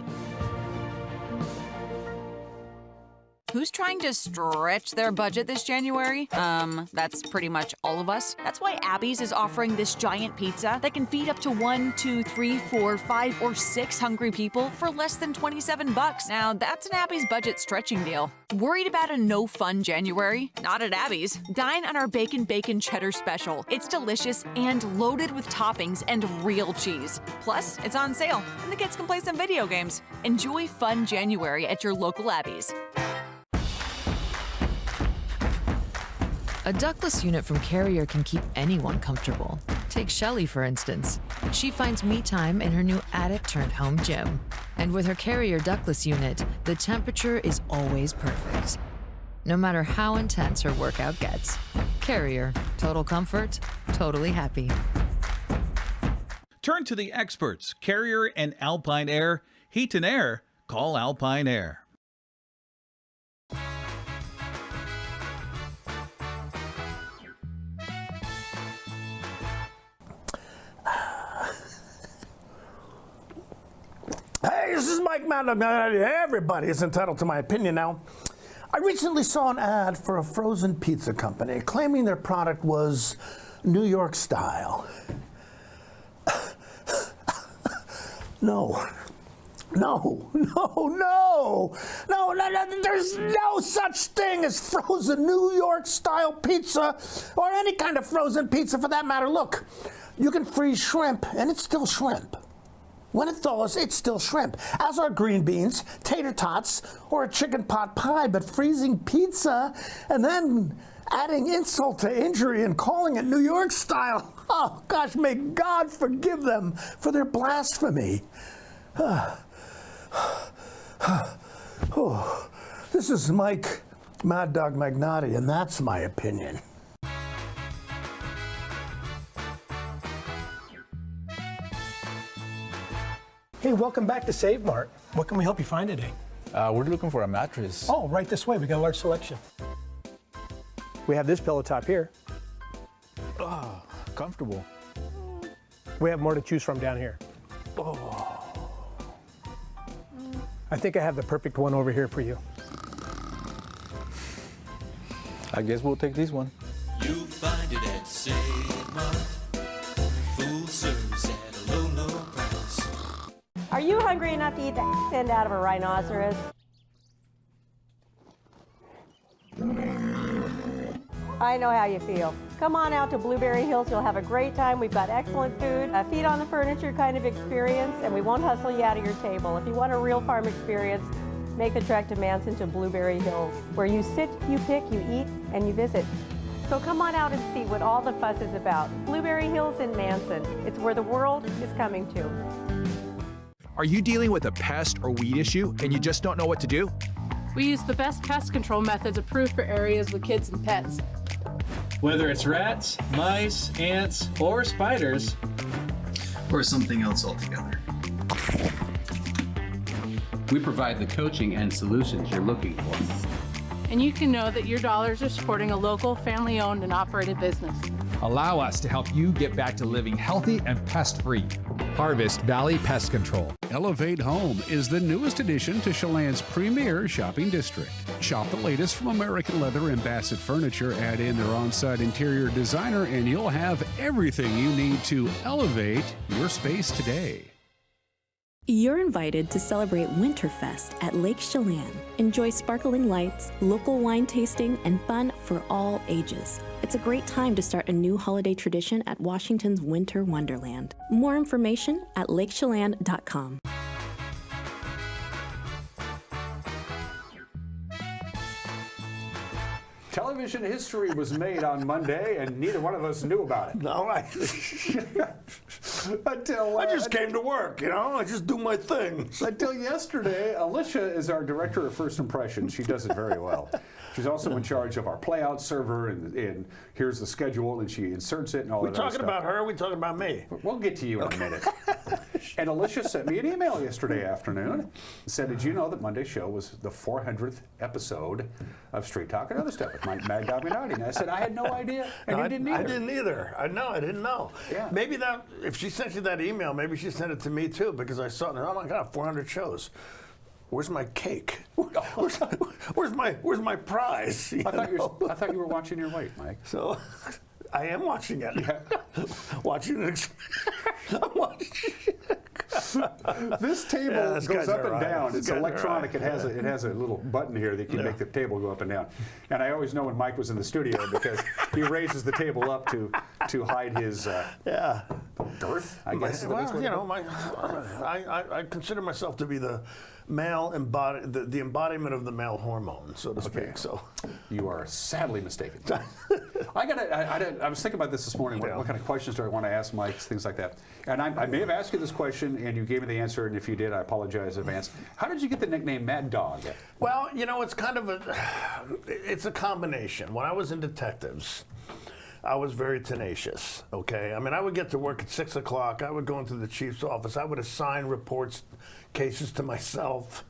Who's trying to stretch their budget this January? That's pretty much all of us. That's why Abby's is offering this giant pizza that can feed up to 1, 2, 3, 4, 5, or 6 hungry people for less than $27. Now, that's an Abby's budget stretching deal. Worried about a no-fun January? Not at Abby's. Dine on our Bacon Cheddar special. It's delicious and loaded with toppings and real cheese. Plus, it's on sale, and the kids can play some video games. Enjoy fun January at your local Abby's. A ductless unit from Carrier can keep anyone comfortable. Take Shelly, for instance. She finds me time in her new attic-turned-home gym. And with her Carrier ductless unit, the temperature is always perfect. No matter how intense her workout gets. Carrier. Total comfort, totally happy. Turn to the experts, Carrier and Alpine Air. Heat and air, call Alpine Air. Hey, this is Mike Maddox. Everybody is entitled to my opinion now. I recently saw an ad for a frozen pizza company claiming their product was New York style. No, there's no such thing as frozen New York style pizza or any kind of frozen pizza for that matter. Look, you can freeze shrimp and it's still shrimp. When it thaws, it's still shrimp, as are green beans, tater tots, or a chicken pot pie. But freezing pizza and then adding insult to injury and calling it New York style, oh gosh, may God forgive them for their blasphemy. This is Mike Mad Dog Magnotti, and that's my opinion. Hey, welcome back to Save Mart. What can we help you find today? We're looking for a mattress. Oh, right this way. We got a large selection. We have this pillow top here. Oh, comfortable. We have more to choose from down here. Oh. I think I have the perfect one over here for you. I guess we'll take this one. You'll find it at Save Mart. Full service at a low, low price. Are you hungry enough to eat the end out of a rhinoceros? I know how you feel. Come on out to Blueberry Hills. You'll have a great time. We've got excellent food, a feet on the furniture kind of experience, and we won't hustle you out of your table. If you want a real farm experience, make the trek to Manson to Blueberry Hills, where you sit, you pick, you eat, and you visit. So come on out and see what all the fuss is about. Blueberry Hills in Manson. It's where the world is coming to. Are you dealing with a pest or weed issue and you just don't know what to do? We use the best pest control methods approved for areas with kids and pets. Whether it's rats, mice, ants, or spiders, or something else altogether. We provide the coaching and solutions you're looking for. And you can know that your dollars are supporting a local, family-owned and operated business. Allow us to help you get back to living healthy and pest-free. Harvest Valley Pest Control. Elevate Home is the newest addition to Chelan's premier shopping district. Shop the latest from American Leather and Bassett Furniture, add in their on-site interior designer, and you'll have everything you need to elevate your space today. You're invited to celebrate Winterfest at Lake Chelan. Enjoy sparkling lights, local wine tasting, and fun for all ages. It's a great time to start a new holiday tradition at Washington's Winter Wonderland. More information at lakechelan.com. Television history was made on Monday, and neither one of us knew about it. All right. I just came to work, you know. I just do my thing. Until yesterday, Alicia is our director of first impressions. She does it very well. She's also in charge of our playout server, and here's the schedule, and she inserts it and all that other stuff. We talking about her? We talking about me? We'll get to you in a minute. And Alicia sent me an email yesterday afternoon and said, did you know that Monday's show was the 400th episode of Street Talk and Other Stuff with Mike Mad Dominati? And I said, I had no idea, and you didn't either. I didn't either. I didn't know. Yeah. Maybe that, if she sent you that email, maybe she sent it to me too, because I saw it, and oh my God, 400 shows. Where's my cake? Where's my prize? I thought you were watching your weight, Mike. So, I am watching it. Yeah. watching it. I'm watching it. This table goes up and down. It's electronic. It has a little button here that can make the table go up and down. And I always know when Mike was in the studio because he raises the table up to hide his girth, I guess. Well, you know, I consider myself to be the male the embodiment of the male hormone, so to speak. So you are sadly mistaken. I was thinking about this morning. What kind of questions do I want to ask Mike? Things like that. And I may have asked you this question, and you gave me the answer. And if you did, I apologize in advance. How did you get the nickname Mad Dog? Well, you know, it's kind of it's a combination. When I was in detectives, I was very tenacious, okay? I mean, I would get to work at 6 o'clock. I would go into the chief's office. I would assign cases to myself.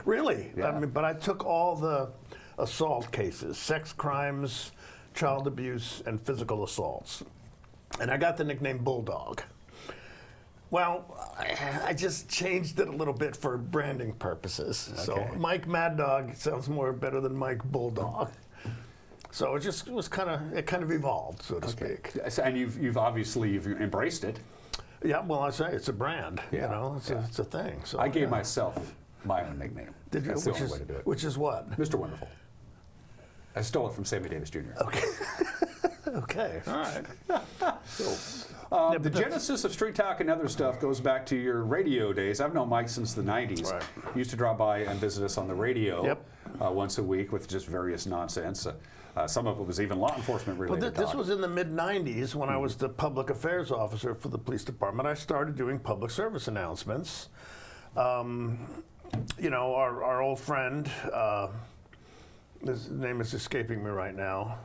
Really? Yeah. I mean, but I took all the assault cases, sex crimes, child abuse, and physical assaults. And I got the nickname Bulldog. Well, I just changed it a little bit for branding purposes. Okay. So Mike Mad Dog sounds better than Mike Bulldog. So it kind of evolved, so to speak. And you've obviously embraced it. Yeah, well, I say it's a brand. Yeah. You know, it's a thing. So I gave myself my own nickname. Did you? That's the only way to do it. Which is what? Mr. Wonderful. I stole it from Sammy Davis Jr. Okay. Okay. All right. The genesis of Street Talk and Other Stuff goes back to your radio days. I've known Mike since the 90s. Right. He used to drop by and visit us on the radio once a week with just various nonsense. Some of it was even law enforcement related. But this was in the mid-90s when I was the public affairs officer for the police department. I started doing public service announcements. You know, our old friend, his name is escaping me right now,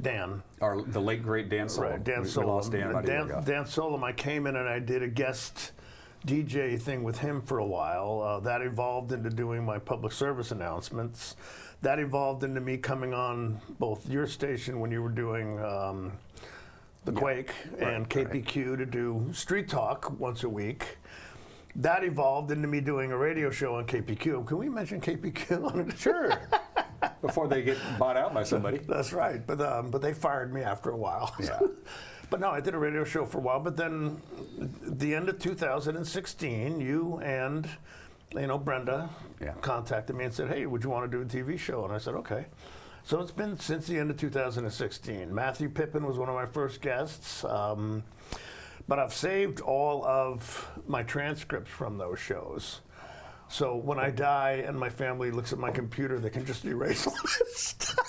Dan. The late, great Dan Solom. Right, Dan Solom. We lost Dan about a year ago. Dan Solom, I came in and I did a guest DJ thing with him for a while. That evolved into doing my public service announcements. That evolved into me coming on both your station when you were doing the Quake and KPQ to do Street Talk once a week. That evolved into me doing a radio show on KPQ. Can we mention KPQ? Sure. Before they get bought out by somebody. That's right. But they fired me after a while. Yeah. But no, I did a radio show for a while. But then, the end of 2016, you and Brenda contacted me and said, "Hey, would you want to do a TV show?" And I said, "Okay." So it's been since the end of 2016. Matthew Pippin was one of my first guests. But I've saved all of my transcripts from those shows. So when I die and my family looks at my computer, they can just erase all this stuff.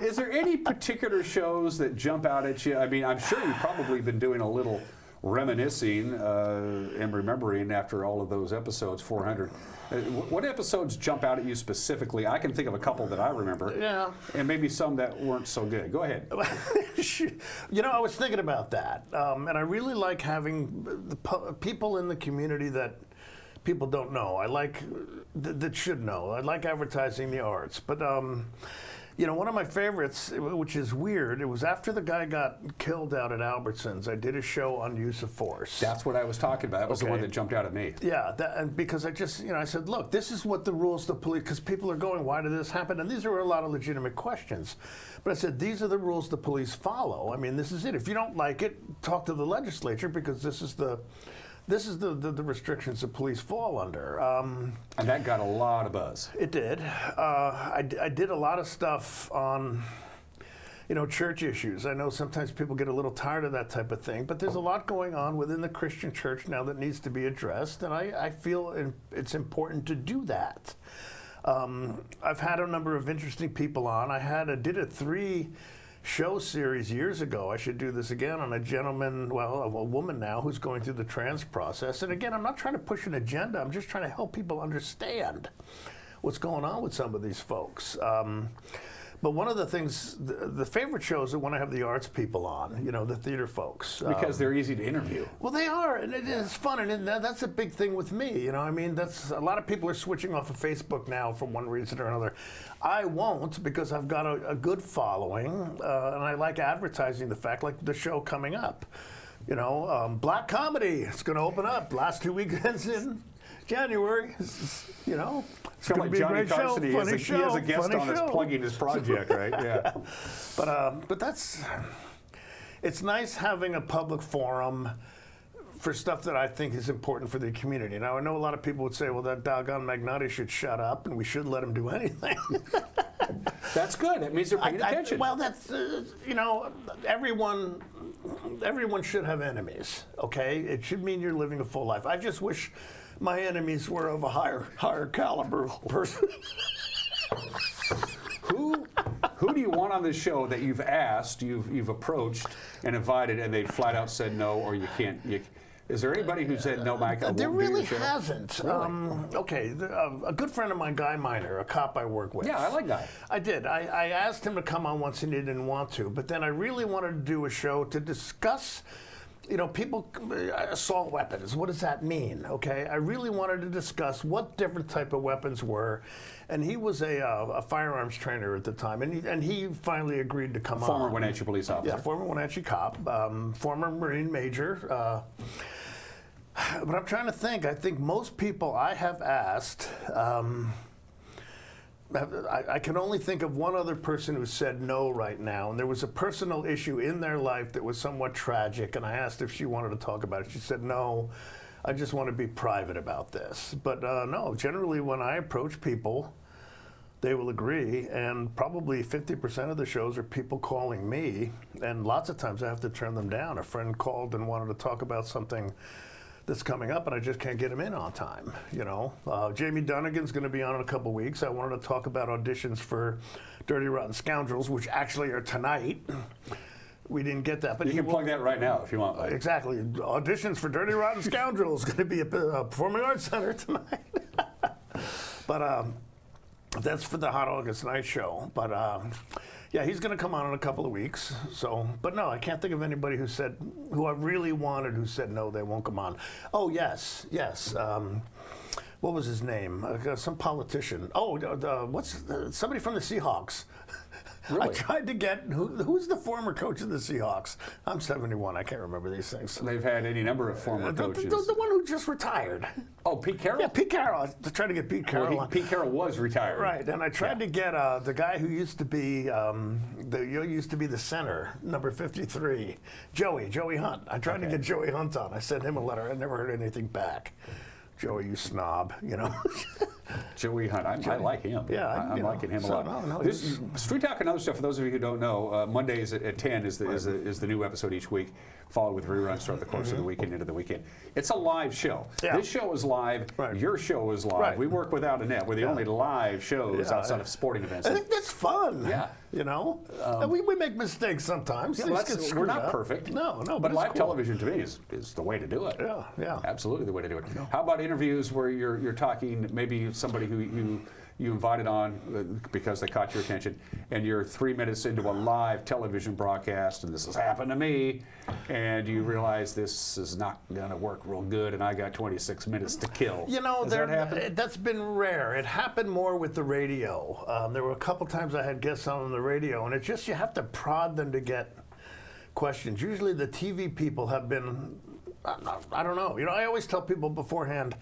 Is there any particular shows that jump out at you? I mean, I'm sure you've probably been doing a little reminiscing and remembering after all of those episodes, 400. What episodes jump out at you specifically? I can think of a couple that I remember. Yeah. And maybe some that weren't so good. Go ahead. You know, I was thinking about that. And I really like having the people in the community that people don't know. I like, that should know. I like advertising the arts. But, you know, one of my favorites, which is weird, it was after the guy got killed out at Albertsons, I did a show on use of force. That's what I was talking about. That was the one that jumped out at me. Yeah, and because I just, you know, I said, look, this is what the rules the police, because people are going, why did this happen? And these are a lot of legitimate questions. But I said, these are the rules the police follow. I mean, this is it. If you don't like it, talk to the legislature, because this is the restrictions the police fall under. And that got a lot of buzz. It did. I did a lot of stuff on, you know, church issues. I know sometimes people get a little tired of that type of thing, but there's a lot going on within the Christian church now that needs to be addressed, and I feel it's important to do that. I've had a number of interesting people on. I did a 3-show series years ago. I should do this again on a gentleman, well, a woman now who's going through the trans process. And again, I'm not trying to push an agenda. I'm just trying to help people understand what's going on with some of these folks. But one of the things, the favorite shows are when I have the arts people on, you know, the theater folks. Because they're easy to interview. Well, they are, and it is fun, and that's a big thing with me, you know. I mean, that's a lot of people are switching off of Facebook now for one reason or another. I won't, because I've got a good following, and I like advertising the fact, like the show coming up. You know, Black Comedy, it's going to open up last 2 weekends in January, you know. It's kind of like Johnny Carson. He has a guest on that's plugging his project, right? Yeah. But it's nice having a public forum for stuff that I think is important for the community. Now, I know a lot of people would say, well, that doggone Magnotti should shut up and we shouldn't let him do anything. That's good. That means they're paying attention. Well, that's, you know, everyone should have enemies, okay? It should mean you're living a full life. I just wish my enemies were of a higher caliber person. Who do you want on this show that you've asked, you've approached and invited, and they flat out said no, or you can't? Is there anybody who said no, Mike? There really hasn't. Really? Okay, a good friend of mine, Guy Miner, a cop I work with. Yeah, I like Guy. I did. I asked him to come on once and he didn't want to, but then I really wanted to do a show to discuss, you know, assault weapons. What does that mean? Okay, I really wanted to discuss what different type of weapons were, and he was a firearms trainer at the time, and he finally agreed to come on. Former Wenatchee police officer. Yeah, former Wenatchee cop, former Marine major. But I'm trying to think. I think most people I have asked. I can only think of one other person who said no right now, and there was a personal issue in their life that was somewhat tragic, and I asked if she wanted to talk about it. She said, no, I just want to be private about this. But no, generally when I approach people, they will agree, and probably 50% of the shows are people calling me, and lots of times I have to turn them down. A friend called and wanted to talk about something that's coming up, and I just can't get him in on time, you know. Jamie Dunnigan's going to be on in a couple weeks. I wanted to talk about auditions for Dirty Rotten Scoundrels, which actually are tonight. We didn't get that, but you can plug that right now if you want. Exactly. Auditions for Dirty Rotten Scoundrels going to be at the Performing Arts Center tonight. But that's for the Hot August Night Show. But yeah, he's going to come on in a couple of weeks. So, but no, I can't think of anybody who I really wanted who said no, they won't come on. Oh yes. What was his name? Some politician. Oh, somebody from the Seahawks. Really? I tried to get, who's the former coach of the Seahawks? I'm 71, I can't remember these things. They've had any number of former coaches. The one who just retired. Oh, Pete Carroll? Yeah, Pete Carroll. I tried to get Pete Carroll on. Pete Carroll was retired. Right, and I tried to get the guy who used to be the center, number 53, Joey Hunt. I tried to get Joey Hunt on. I sent him a letter. I never heard anything back. Joey, you snob, you know. Joey Hunt. I like him. Yeah, I'm liking him a so lot. no, This Street Talk and other stuff. For those of you who don't know, Mondays at 10 is the new episode each week, followed with reruns throughout the course of the weekend into the weekend. It's a live show. Yeah. This show is live. Right. Your show is live. Right. We work without a net. We're the only live shows outside of sporting events. I think that's fun. Yeah. You know, and we make mistakes sometimes. Yeah, Things get we're screwed not up. perfect. No, But it's live cool. television to me is the way to do it. Yeah, yeah. Absolutely the way to do it. How about interviews where you're talking maybe somebody who you invited on because they caught your attention, and you're 3 minutes into a live television broadcast, and this has happened to me, and you realize this is not going to work real good, and I got 26 minutes to kill. You know, Has that happened? that's been rare. It happened more with the radio. There were a couple times I had guests on the radio, and it's just you have to prod them to get questions. Usually the TV people have been, I don't know. You know, I always tell people beforehand,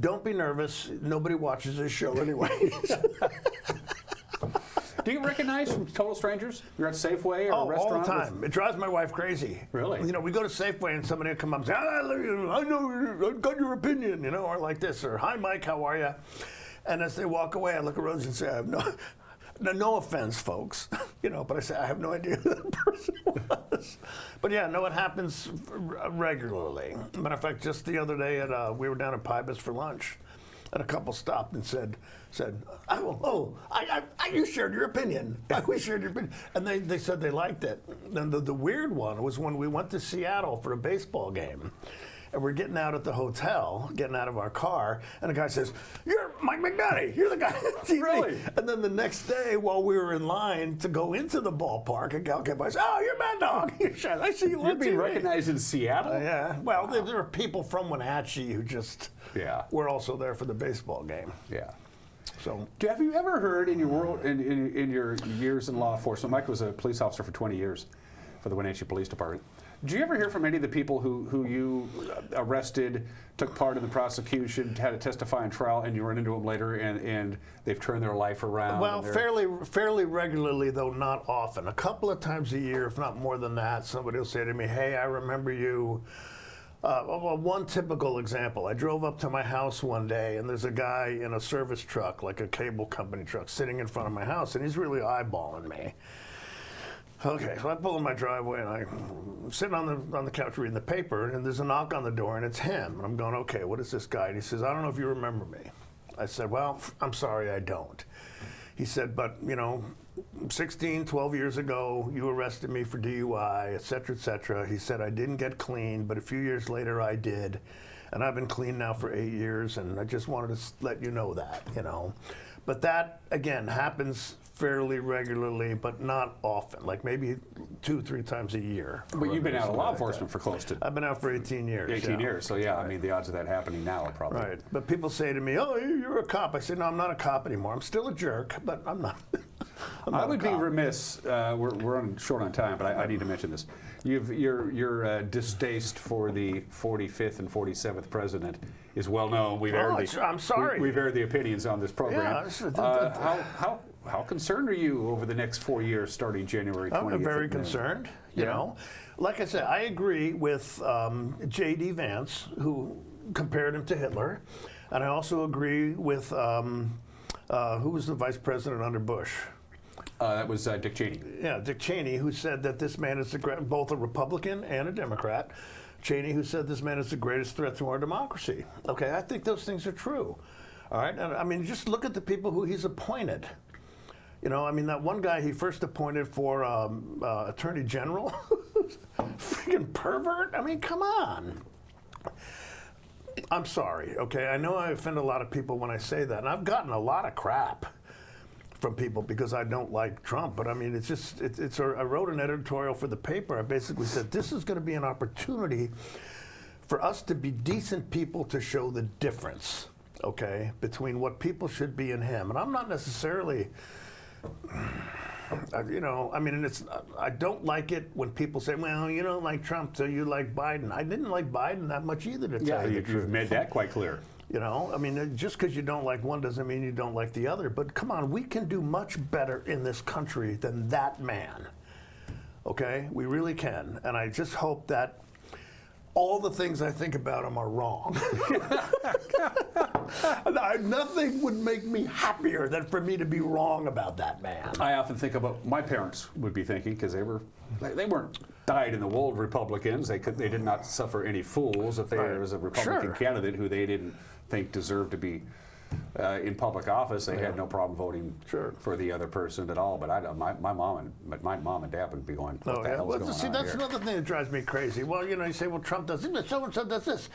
don't be nervous. Nobody watches this show anyway. Do you recognize from total strangers? You're at Safeway or a restaurant? All the time. It drives my wife crazy. Really? You know, we go to Safeway and somebody will come up and say, I know, I've got your opinion, you know, or like this, or hi, Mike, how are you? And as they walk away, I look at Rose and say, I have no offense, folks, you know, but I say, I have no idea who that person was. But yeah, no, it happens regularly. Matter of fact, just the other day, we were down at Pybus for lunch, and a couple stopped and said, you shared your opinion. We shared your opinion. And they said they liked it. And the weird one was when we went to Seattle for a baseball game. And we're getting out at the hotel, getting out of our car, and the guy says, "You're Mike McNulty. You're the guy on TV." Really? And then the next day, while we were in line to go into the ballpark, a gal came by and said, "Oh, you're Mad Dog. I see you on You're being TV." recognized in Seattle? Yeah. Well, there are people from Wenatchee who just were also there for the baseball game. Yeah. So, have you ever heard in your world, in your years in law enforcement? Mike was a police officer for 20 years for the Wenatchee Police Department. Do you ever hear from any of the people who you arrested, took part in the prosecution, had to testify in trial, and you run into them later, and they've turned their life around? well, fairly regularly, though not often. A couple of times a year, if not more than that, somebody will say to me, "Hey, I remember you." One typical example, I drove up to my house one day, and there's a guy in a service truck, like a cable company truck, sitting in front of my house, and he's really eyeballing me. Okay, so I pull in my driveway, and I'm sitting on the couch reading the paper, and there's a knock on the door, and it's him. And I'm going, okay, what is this guy? And he says, "I don't know if you remember me." I said, "Well, I'm sorry, I don't." He said, "But, you know, 12 years ago, you arrested me for DUI, et cetera, et cetera." He said, "I didn't get clean, but a few years later I did. And I've been clean now for 8 years, and I just wanted to let you know that, you know." But that, again, happens fairly regularly, but not often, like maybe 2-3 times a year. But you've been out of law enforcement for close to... I've been out for 18 years. 18 years, so yeah, I mean, the odds of that happening now are probably... Right, but people say to me, "Oh, you're a cop." I say, "No, I'm not a cop anymore. I'm still a jerk, but I'm not." I would be remiss, we're short on time, but I need to mention this. Your distaste for the 45th and 47th president is well known. I'm sorry. We've aired the opinions on this program. Yeah, how concerned are you over the next 4 years starting January 20th? I'm very concerned, you know. Like I said, I agree with J.D. Vance, who compared him to Hitler, and I also agree with, who was the vice president under Bush? That was Dick Cheney. Yeah, Dick Cheney, who said that this man is both a Republican and a Democrat. Cheney, who said this man is the greatest threat to our democracy. Okay, I think those things are true. All right, and I mean, just look at the people who he's appointed. You know, I mean, that one guy he first appointed for Attorney General, freaking pervert. I mean, come on. I'm sorry, okay? I know I offend a lot of people when I say that, and I've gotten a lot of crap from people because I don't like Trump, but I mean, it's just, I wrote an editorial for the paper. I basically said, this is going to be an opportunity for us to be decent people to show the difference, okay, between what people should be and him. And I'm not necessarily, you know, I mean, I don't like it when people say, "Well, you don't like Trump, so you like Biden." I didn't like Biden that much either, to tell you the truth. You've made that quite clear. You know, I mean, just because you don't like one doesn't mean you don't like the other. But come on, we can do much better in this country than that man. Okay? We really can. And I just hope that all the things I think about him are wrong. Nothing would make me happier than for me to be wrong about that man. I often think about what my parents would be thinking, because they weren't dyed-in-the-wool Republicans. They did not suffer any fools if there was a Republican candidate who they didn't think deserved to be in public office. They had no problem voting for the other person at all. But my mom and dad would be going, "What the hell's going on that's here?" another thing that drives me crazy. Well, you say, well, Trump does this, so and so does this.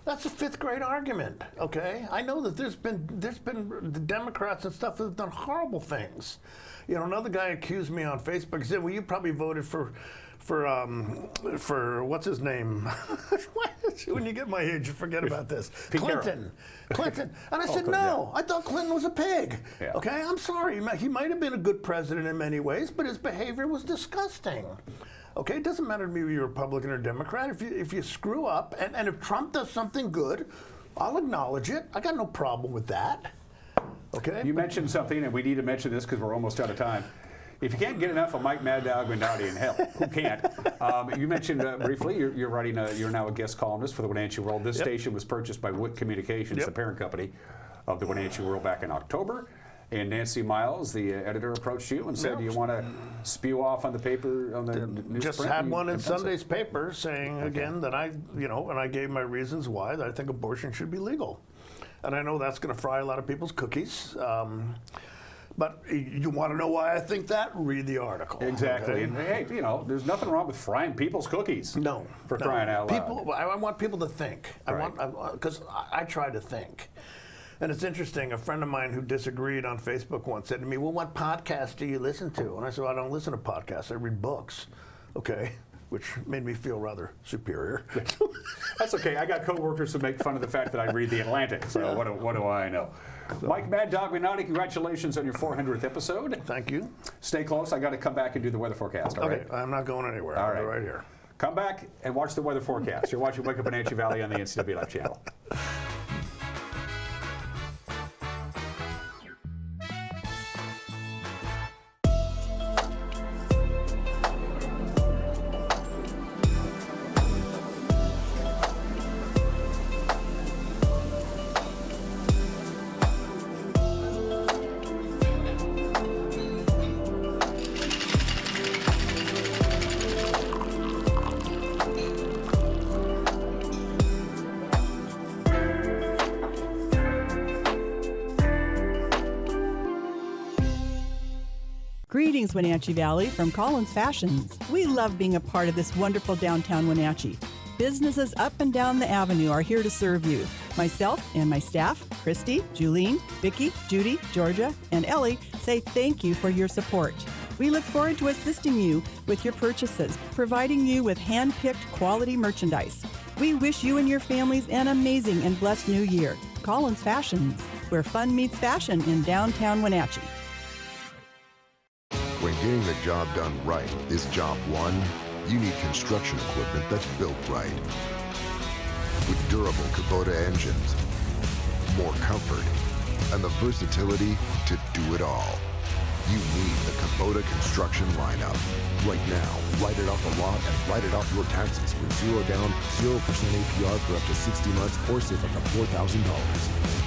That's a fifth grade argument, okay? I know that there's been the Democrats and stuff that have done horrible things. Another guy accused me on Facebook. He said, "Well, you probably voted for what's his name?" When you get my age, you forget about this. Clinton. And I said, no, I thought Clinton was a pig. Yeah. Okay, I'm sorry. He might have been a good president in many ways, but his behavior was disgusting. Okay, it doesn't matter to me if you're Republican or Democrat. If you screw up, and if Trump does something good, I'll acknowledge it. I got no problem with that. Okay. You mentioned something, and we need to mention this because we're almost out of time. If you can't get enough of Mike Mad Dog Minotti, and hell, who can't? You mentioned briefly you're writing. You're now a guest columnist for the Wenatchee World. This station was purchased by Wick Communications, the parent company of the Wenatchee World, back in October. And Nancy Miles, the editor, approached you and said, "Do you want to spew off on the paper, on the newsprint?" Just had one in Sunday's paper saying again that and I gave my reasons why that I think abortion should be legal, and I know that's going to fry a lot of people's cookies. But you want to know why I think that? Read the article. Exactly. Okay? And hey, there's nothing wrong with frying people's cookies. No. For crying out loud. I want people to think. Because I try to think. And it's interesting, a friend of mine who disagreed on Facebook once said to me, "Well, what podcast do you listen to?" And I said, "Well, I don't listen to podcasts, I read books." Okay. Which made me feel rather superior. That's okay. I got coworkers who make fun of the fact that I read The Atlantic, so what do I know? So. Mike Mad Dog Minotti, congratulations on your 400th episode. Thank you. Stay close. I got to come back and do the weather forecast. All right? I'm not going anywhere. All I'll be right here. Come back and watch the weather forecast. You're watching Wake Up Wenatchee Valley on the NCWLIFE channel. Greetings, Wenatchee Valley, from Collins Fashions. We love being a part of this wonderful downtown Wenatchee. Businesses up and down the avenue are here to serve you. Myself and my staff, Christy, Julene, Vicki, Judy, Georgia, and Ellie, say thank you for your support. We look forward to assisting you with your purchases, providing you with hand-picked quality merchandise. We wish you and your families an amazing and blessed new year. Collins Fashions, where fun meets fashion in downtown Wenatchee. When getting the job done right is job one, you need construction equipment that's built right. With durable Kubota engines, more comfort, and the versatility to do it all. You need the Kubota construction lineup. Right now, write it off the lot and write it off your taxes for 0 down, 0% APR for up to 60 months or save up to $4,000.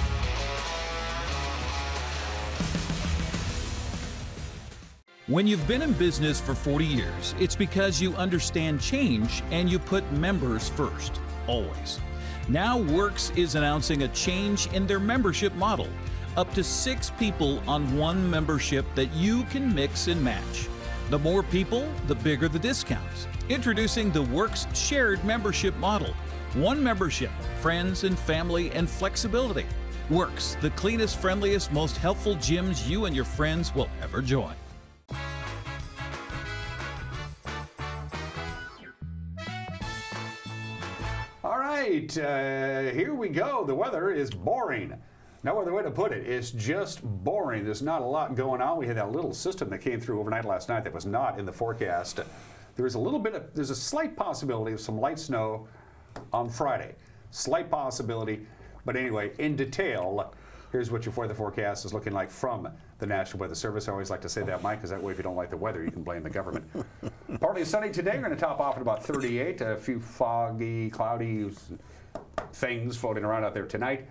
When you've been in business for 40 years, it's because you understand change and you put members first, always. Now Works is announcing a change in their membership model. Up to 6 people on one membership that you can mix and match. The more people, the bigger the discounts. Introducing the Works shared membership model. One membership, friends and family and flexibility. Works, the cleanest, friendliest, most helpful gyms you and your friends will ever join. All right, here we go. The weather is boring. No other way to put it. It's just boring. There's not a lot going on. We had that little system that came through overnight last night that was not in the forecast. There's a slight possibility of some light snow on Friday. Slight possibility. But anyway, in detail, here's what your weather forecast is looking like from the National Weather Service. I always like to say that, Mike, because that way if you don't like the weather, you can blame the government. Partly sunny today. We're going to top off at about 38. A few foggy, cloudy things floating around out there tonight.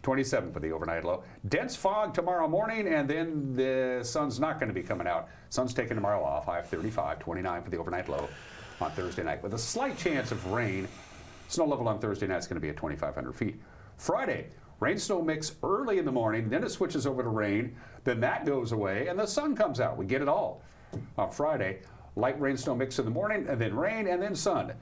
27 for the overnight low. Dense fog tomorrow morning, and then the sun's not going to be coming out. Sun's taking tomorrow off, high of 35, 29 for the overnight low on Thursday night, with a slight chance of rain. Snow level on Thursday night is going to be at 2,500 feet. Friday, rain-snow mix early in the morning, then it switches over to rain, then that goes away, and the sun comes out. We get it all. On Friday, light rain-snow mix in the morning, and then rain, and then sun.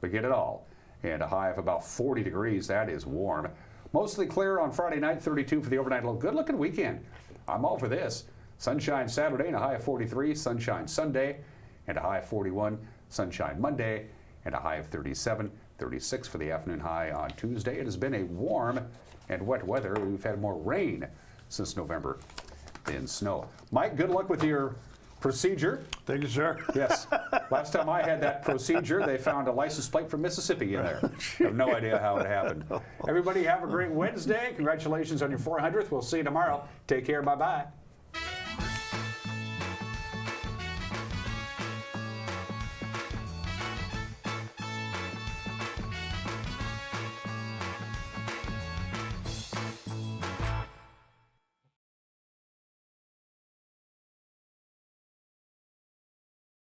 We get it all. And a high of about 40 degrees. That is warm. Mostly clear on Friday night, 32 for the overnight low. Good looking weekend. I'm all for this. Sunshine Saturday and a high of 43. Sunshine Sunday and a high of 41. Sunshine Monday and a high of 37. 36 for the afternoon high on Tuesday. It has been a warm and wet weather. We've had more rain since November than snow. Mike, good luck with your procedure. Thank you, sir. Yes. Last time I had that procedure, they found a license plate from Mississippi in there. I have no idea how it happened. Everybody have a great Wednesday. Congratulations on your 400th. We'll see you tomorrow. Take care. Bye-bye.